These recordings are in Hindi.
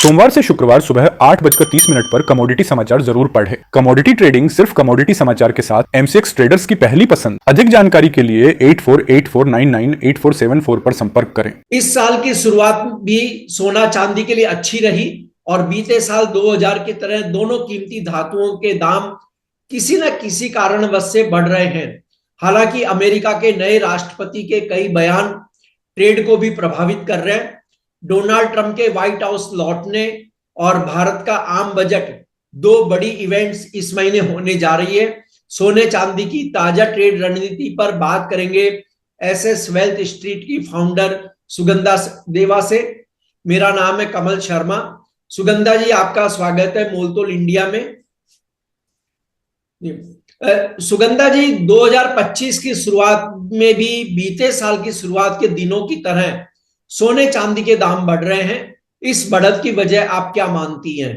सोमवार से शुक्रवार सुबह 8:30 पर कमोडिटी समाचार जरूर पढ़ें। कमोडिटी ट्रेडिंग सिर्फ कमोडिटी समाचार के साथ एमसीएक्स ट्रेडर्स की पहली पसंद। अधिक जानकारी के लिए 8484998474 पर संपर्क करें। इस साल की शुरुआत भी सोना चांदी के लिए अच्छी रही और बीते साल 2000 की तरह दोनों कीमती धातुओं के दाम किसी न किसी कारणवश से बढ़ रहे हैं। हालांकि अमेरिका के नए राष्ट्रपति के कई बयान ट्रेड को भी प्रभावित कर रहे हैं। डोनाल्ड ट्रंप के व्हाइट हाउस लौटने और भारत का आम बजट, दो बड़ी इवेंट्स इस महीने होने जा रही है। सोने चांदी की ताजा ट्रेड रणनीति पर बात करेंगे एसएस वेल्थ स्ट्रीट की फाउंडर सुगंधा देवा से। मेरा नाम है कमल शर्मा। सुगंधा जी, आपका स्वागत है मोलतोल इंडिया में। सुगंधा जी, 2025 की शुरुआत में भी बीते साल की शुरुआत के दिनों की तरह सोने चांदी के दाम बढ़ रहे हैं। इस बढ़त की वजह आप क्या मानती हैं?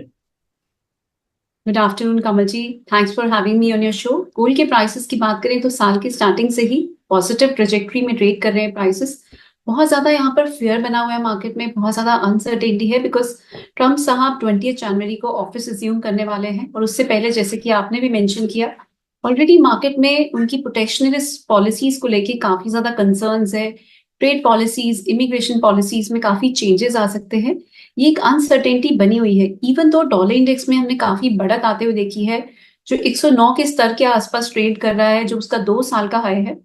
Good afternoon Kamal ji, thanks for having me on your show. Gold के प्राइसेस की बात करें तो साल की स्टार्टिंग से ही पॉजिटिव ट्रेजेक्ट्री में ट्रेड कर रहे हैं प्राइसेस। बहुत ज्यादा यहाँ पर फेयर बना हुआ है मार्केट में, बहुत ज्यादा अनसर्टेनिटी है बिकॉज ट्रम्प साहब 20 जनवरी को ऑफिस रिज्यूम करने वाले हैं और उससे पहले, जैसे कि आपने भी मेंशन किया, ऑलरेडी मार्केट में उनकी प्रोटेक्शनिस्ट पॉलिसीज को लेके काफी ज्यादा कंसर्न्स है। ट्रेड पॉलिसीज, इमिग्रेशन पॉलिसीज में काफी चेंजेस आ सकते हैं। ये एक अनसर्टेनिटी बनी हुई है। इवन तो डॉलर इंडेक्स में हमने काफी बढ़त आते हुए देखी है, जो 109 के स्तर के आसपास ट्रेड कर रहा है, जो उसका 2 साल का हाई है।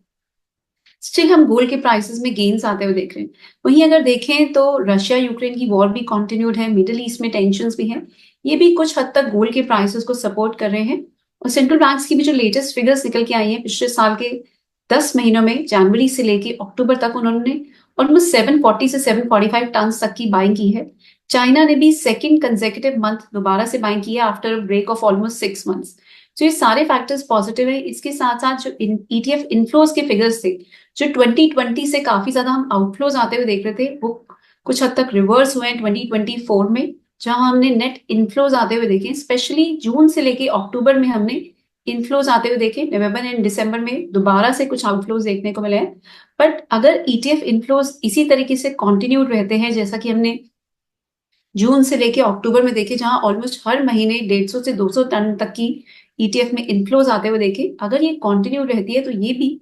स्टिल हम गोल्ड के प्राइसेस में गेन्स आते हुए देख रहे हैं। वहीं अगर देखें तो रशिया यूक्रेन की वॉर भी कंटिन्यूड है, मिडिल ईस्ट में टेंशंस भी हैं, ये भी कुछ हद तक गोल्ड के प्राइसेस को सपोर्ट कर रहे हैं। और सेंट्रल बैंक्स की भी जो लेटेस्ट फिगर्स निकल के आई हैं पिछले साल के 10 महीनों में, जनवरी से लेके अक्टूबर तक उन्होंने ऑलमोस्ट 740 से 745 टन तक की बाइंग की है। चाइना ने भी सेकेंड कंसेक्यूटिव मंथ दोबारा से बाइंग की है after break of almost 6 months. तो ये सारे फैक्टर्स पॉजिटिव है। इसके साथ साथ जो ईटीएफ इनफ्लोज के फिगर्स थे, जो 2020 से काफी ज्यादा हम आउटफ्लोज आते हुए देख रहे थे, वो कुछ हद तक रिवर्स हुए हैं 2024 में, जहां हमने नेट इनफ्लोज आते हुए देखे। स्पेशली जून से लेके अक्टूबर में हमने इनफ्लोज आते हुए देखे। नवंबर एंड दिसंबर में दोबारा से कुछ आउटफ्लोज देखने को मिले हैं। बट अगर ईटीएफ इनफ्लोज इसी तरीके से कंटिन्यू रहते हैं, जैसा कि हमने जून से लेके अक्टूबर में देखे, जहां ऑलमोस्ट हर महीने 150 से 200 टन तक की ईटीएफ में इनफ्लोज आते हुए देखे, अगर ये कंटिन्यू रहती है तो ये भी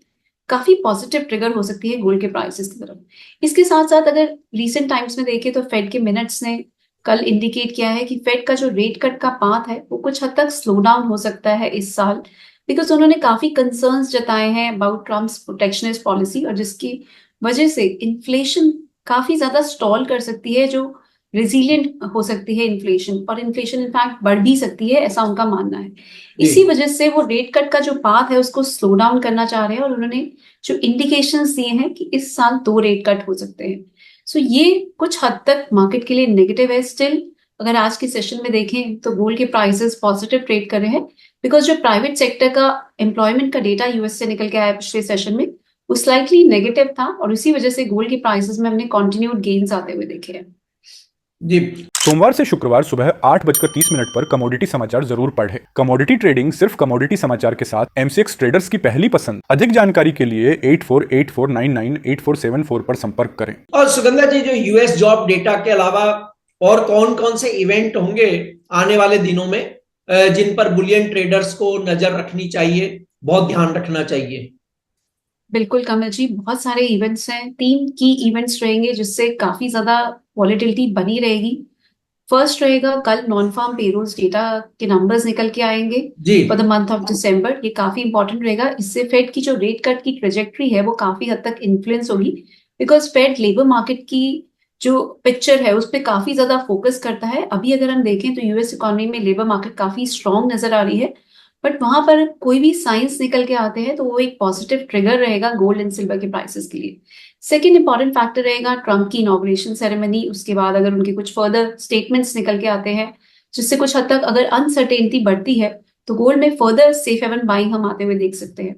काफी पॉजिटिव ट्रिगर हो सकती है गोल्ड के प्राइसेस की तरफ। इसके साथ साथ अगर रीसेंट टाइम्स में देखें तो फेड के मिनट्स ने कल इंडिकेट किया है कि फेड का जो रेट कट का पाथ है वो कुछ हद तक स्लो डाउन हो सकता है इस साल, बिकॉज उन्होंने काफी कंसर्न्स जताए हैं अबाउट ट्रम्प्स प्रोटेक्शनिस्ट पॉलिसी, और जिसकी वजह से इन्फ्लेशन काफी ज्यादा स्टॉल कर सकती है, जो रेजिलियंट हो सकती है इन्फ्लेशन, और इन्फ्लेशन इनफैक्ट बढ़ भी सकती है, ऐसा उनका मानना है। इसी वजह से वो रेट कट का जो पाथ है उसको स्लो डाउन करना चाह रहे हैं, और उन्होंने जो इंडिकेशंस दिए हैं कि इस साल 2 रेट कट हो सकते हैं। सो ये कुछ हद तक मार्केट के लिए नेगेटिव है। स्टिल अगर आज के सेशन में देखें तो गोल्ड के प्राइसेस पॉजिटिव ट्रेड कर रहे हैं, बिकॉज जो प्राइवेट सेक्टर का एम्प्लॉयमेंट का डेटा यूएस से निकल के आया पिछले सेशन में, वो स्लाइटली नेगेटिव था, और इसी वजह से गोल्ड के प्राइसेस में हमने कंटिन्यूड गेन्स आते हुए देखे हैं। जी, सोमवार से शुक्रवार सुबह 8:30 पर कमोडिटी समाचार जरूर पढ़ें। कमोडिटी ट्रेडिंग सिर्फ कमोडिटी समाचार के साथ एमसीएक्स ट्रेडर्स की पहली पसंद। अधिक जानकारी के लिए 8484998474 पर संपर्क करें। और सुगंधा जी, जो यूएस जॉब डेटा के अलावा और कौन कौन से इवेंट होंगे आने वाले दिनों में जिन पर बुलियन ट्रेडर्स को नजर रखनी चाहिए, बहुत ध्यान रखना चाहिए? बिल्कुल कमल जी, बहुत सारे इवेंट्स हैं। 3 की इवेंट्स रहेंगे जिससे काफी ज्यादा वॉलेटिलिटी बनी रहेगी। फर्स्ट रहेगा कल नॉन फार्म पेरोल्स डेटा के नंबर्स निकल के आएंगे for the month of December. ये काफी इंपॉर्टेंट रहेगा। इससे फेड की जो रेट कट की ट्रेजेक्ट्री है वो काफी हद तक इन्फ्लुएंस होगी, बिकॉज फेड लेबर मार्केट की जो पिक्चर है उस पर काफी ज्यादा फोकस करता है। अभी अगर हम देखें तो यूएस इकोनॉमी में लेबर मार्केट काफी स्ट्रांग नजर आ रही है, बट वहां पर कोई भी साइंस निकल के आते हैं तो वो एक पॉजिटिव ट्रिगर रहेगा गोल्ड एंड सिल्वर के प्राइसेस के लिए। सेकेंड इंपॉर्टेंट फैक्टर रहेगा ट्रम्प की इनॉग्रेशन सेरेमनी। उसके बाद अगर उनके कुछ फर्दर स्टेटमेंट्स निकल के आते हैं जिससे कुछ हद तक अगर अनसर्टेनिटी बढ़ती है तो गोल्ड में फर्दर सेफ हेवन बाइंग हम आते हुए देख सकते हैं।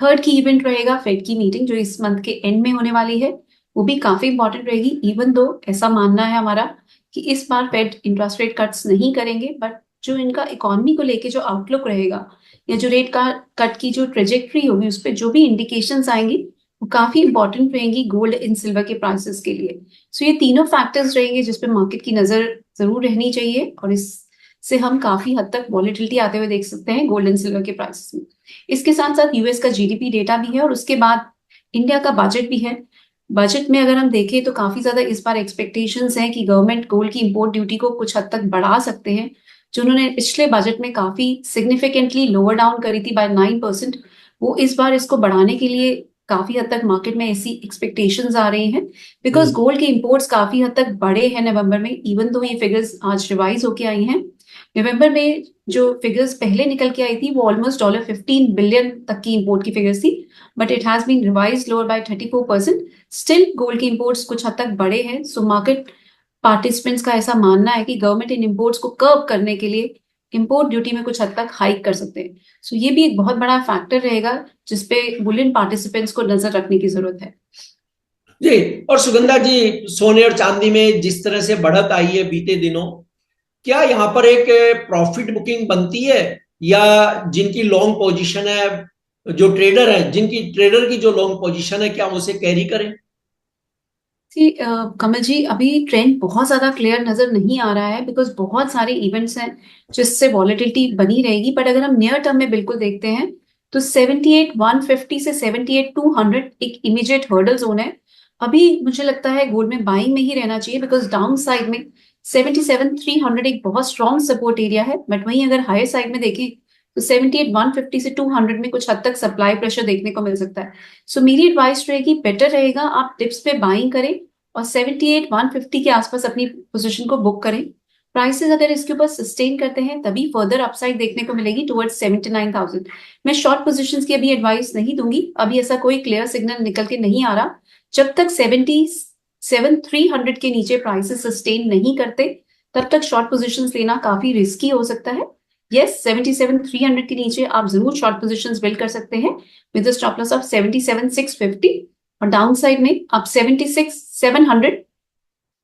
थर्ड की इवेंट रहेगा फेड की मीटिंग जो इस मंथ के एंड में होने वाली है, वो भी काफी इंपॉर्टेंट रहेगी। इवन दो ऐसा मानना है हमारा कि इस बार फेड इंटरेस्ट रेट कट्स नहीं करेंगे, बट जो इनका इकोनॉमी को लेके जो आउटलुक रहेगा या जो रेट का कट की जो ट्रेजेक्ट्री होगी उस पर जो भी इंडिकेशंस आएंगी वो काफी इंपॉर्टेंट रहेंगी गोल्ड इन सिल्वर के प्राइसेस के लिए। सो ये तीनों फैक्टर्स रहेंगे जिसपे मार्केट की नजर जरूर रहनी चाहिए, और इससे हम काफी हद तक वॉलेटिलिटी आते हुए देख सकते हैं गोल्ड एंड सिल्वर के प्राइसेस में। इसके साथ साथ यूएस का जीडीपी डेटा भी है, और उसके बाद इंडिया का बजट भी है। बजट में अगर हम देखें तो काफी ज्यादा इस बार एक्सपेक्टेशंस हैं कि गवर्नमेंट गोल्ड की इंपोर्ट ड्यूटी को कुछ हद तक बढ़ा सकते हैं, जो उन्होंने पिछले बजट में काफी सिग्निफिकेंटली लोअर डाउन करी थी बाय 9%। वो इस बार इसको बढ़ाने के लिए काफी हद तक मार्केट में ऐसी एक्सपेक्टेशंस आ रही हैं, बिकॉज गोल्ड के इंपोर्ट्स काफी हद तक बढ़े हैं नवंबर में, इवन दो ये फिगर्स आज रिवाइज होके आई हैं। नवंबर में जो फिगर्स पहले निकल के आई थी वो ऑलमोस्ट $15 बिलियन तक की इंपोर्ट की फिगर्स थी, but it has been revise lower by 34%। Still gold के इंपोर्ट्स कुछ हद तक बढ़े हैं। सो मार्केट पार्टिसिपेंट्स का ऐसा मानना है कि गवर्नमेंट इन इंपोर्ट्स को कर्व करने के लिए इंपोर्ट ड्यूटी में कुछ हद तक हाइक कर सकते हैं। सो ये भी एक बहुत बड़ा फैक्टर रहेगा जिसपे बुलियन पार्टिसिपेंट्स को नजर रखने की जरूरत है। जी, और सुगंधा जी, सोने और चांदी में जिस तरह से बढ़त आई है बीते दिनों, क्या यहाँ पर एक प्रॉफिट बुकिंग बनती है, या जिनकी लॉन्ग पोजीशन है, जो ट्रेडर है, जिनकी ट्रेडर की जो लॉन्ग पोजीशन है, क्या उसे कैरी करें? कमल जी, अभी ट्रेंड बहुत ज्यादा क्लियर नजर नहीं आ रहा है, बिकॉज बहुत सारे इवेंट्स हैं जिससे वॉलेटिलिटी बनी रहेगी। बट अगर हम नियर टर्म में बिल्कुल देखते हैं तो 78,150 से 78,200 एक इमीडिएट हर्डल जोन है। अभी मुझे लगता है गोल्ड में बाइंग में ही रहना चाहिए, बिकॉज डाउन साइड में 77,300 एक बहुत स्ट्रॉन्ग सपोर्ट एरिया है। बट वहीं अगर हायर साइड में देखें तो 78,150 से 200 में कुछ हद तक सप्लाई प्रेशर देखने को मिल सकता है। सो मेरी एडवाइस रहेगी, बेटर रहेगा आप डिप्स पे बाइंग करें और 78,150 के आसपास अपनी पोजीशन को बुक करें। प्राइसेस अगर इसके ऊपर सस्टेन करते हैं तभी फर्दर अपसाइड देखने को मिलेगी टुवर्ड्स 79,000। मैं शॉर्ट पोजीशंस की अभी एडवाइस नहीं दूंगी, अभी ऐसा कोई क्लियर सिग्नल निकल के नहीं आ रहा। जब तक 77,300 के नीचे प्राइसेस सस्टेन नहीं करते तब तक शॉर्ट पोजीशंस लेना काफी रिस्की हो सकता है। यस, 77,300 के नीचे आप जरूर शॉर्ट पोजीशंस बिल्ड कर सकते हैं विद स्टॉप लॉस ऑफ 77,650, और डाउन साइड में आप 76,700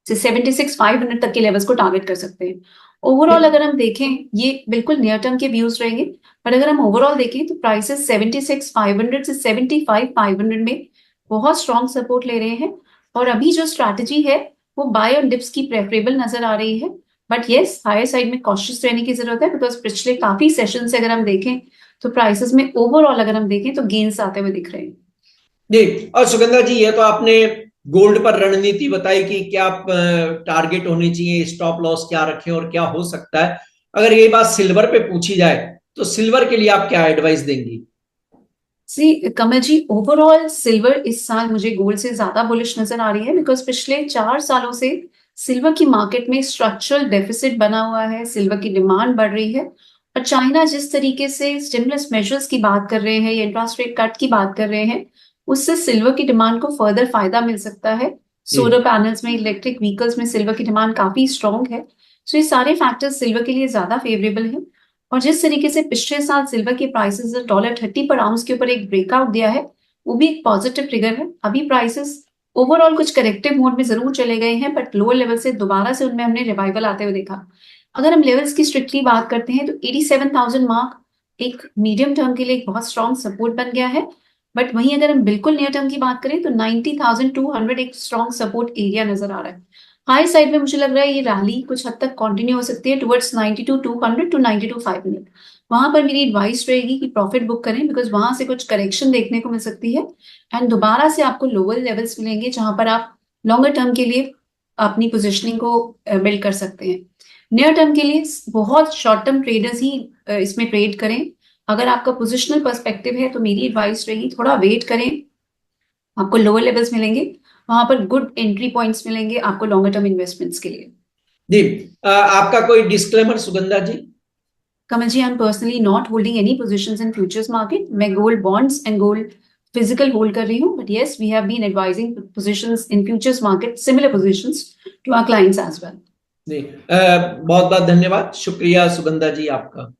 से 76,500 तक के लेवल्स को टारगेट कर सकते हैं। ओवरऑल अगर हम देखें, ये बिल्कुल नियर टर्म के व्यूज रहेंगे, पर अगर हम ओवरऑल देखें तो प्राइसेस 76,500 से 75,500 में बहुत स्ट्रॉन्ग सपोर्ट ले रहे हैं, और अभी जो स्ट्रैटेजी है वो बाय ऑन डिप्स की प्रेफरेबल नजर आ रही है। बट यस, हायर साइड में कॉशियस रहने की जरूरत है, बिकॉज पिछले काफी सेशन से अगर हम देखें तो प्राइसेस में ओवरऑल अगर हम देखें तो गेन्स आते हुए दिख रहे हैं। जी, और सुगंधा जी, ये तो आपने गोल्ड पर रणनीति बताई कि क्या टारगेट होनी चाहिए, स्टॉप लॉस क्या रखें और क्या हो सकता है। अगर ये बात सिल्वर पे पूछी जाए तो सिल्वर के लिए आप क्या एडवाइस देंगी? कमल जी, ओवरऑल सिल्वर इस साल मुझे गोल्ड से ज्यादा बुलिश नजर आ रही है, बिकॉज पिछले 4 सालों से सिल्वर की मार्केट में स्ट्रक्चरल डेफिसिट बना हुआ है, सिल्वर की डिमांड बढ़ रही है, और चाइना जिस तरीके से स्टिमुलस मेजर्स की बात कर रहे हैं या इंटरेस्ट रेट कट की बात कर रहे हैं, उससे सिल्वर की डिमांड को फर्दर फायदा मिल सकता है। सोलर पैनल्स में, इलेक्ट्रिक व्हीकल्स में सिल्वर की डिमांड काफी स्ट्रॉन्ग है। सो ये सारे फैक्टर्स सिल्वर के लिए ज्यादा फेवरेबल है। और जिस तरीके से पिछले साल सिल्वर के प्राइसेस $30 पर आउंस के ऊपर एक ब्रेकआउट दिया है, वो भी एक पॉजिटिव ट्रिगर है। अभी प्राइसेस ओवरऑल कुछ करेक्टिव मोड में जरूर चले गए हैं, बट लोअर लेवल से दोबारा से उनमें हमने रिवाइवल आते हुए देखा। अगर हम लेवल्स की स्ट्रिक्टली बात करते हैं तो 87,000 मार्क एक मीडियम टर्म के लिए एक बहुत स्ट्रॉन्ग सपोर्ट बन गया है। बट वहीं अगर हम बिल्कुल नियर टर्म की बात करें तो 90,200 एक स्ट्रॉन्ग सपोर्ट एरिया नजर आ रहा है। हाई साइड में मुझे लग रहा है ये रैली कुछ हद तक कंटिन्यू हो सकती है टुवर्ड्स 92,200 टू 92,500। वहां पर मेरी एडवाइस रहेगी कि प्रॉफिट बुक करें, बिकॉज वहां से कुछ करेक्शन देखने को मिल सकती है, एंड दोबारा से आपको लोअर लेवल्स मिलेंगे जहां पर आप लॉन्गर टर्म के लिए अपनी पोजिशनिंग को बिल्ड कर सकते हैं। नियर टर्म के लिए बहुत शॉर्ट टर्म ट्रेडर्स ही इसमें ट्रेड करें। अगर आपका पोजिशनल पर्सपेक्टिव है तो मेरी एडवाइस रहेगी थोड़ा वेट करें, आपको लोअर लेवल्स मिलेंगे, वहां पर गुड एंट्री पॉइंट्स मिलेंगे आपको लॉन्गर टर्म इन्वेस्टमेंट्स के लिए। जी, आपका कोई disclaimer Sugandha ji? Kamal ji, I am personally not holding any positions in futures market. मैं gold bonds and gold physical hold कर रही हूँ, but yes, we have been advising positions in futures market, similar positions to our clients as well. जी, बहुत बहुत धन्यवाद, शुक्रिया सुगंधा जी आपका।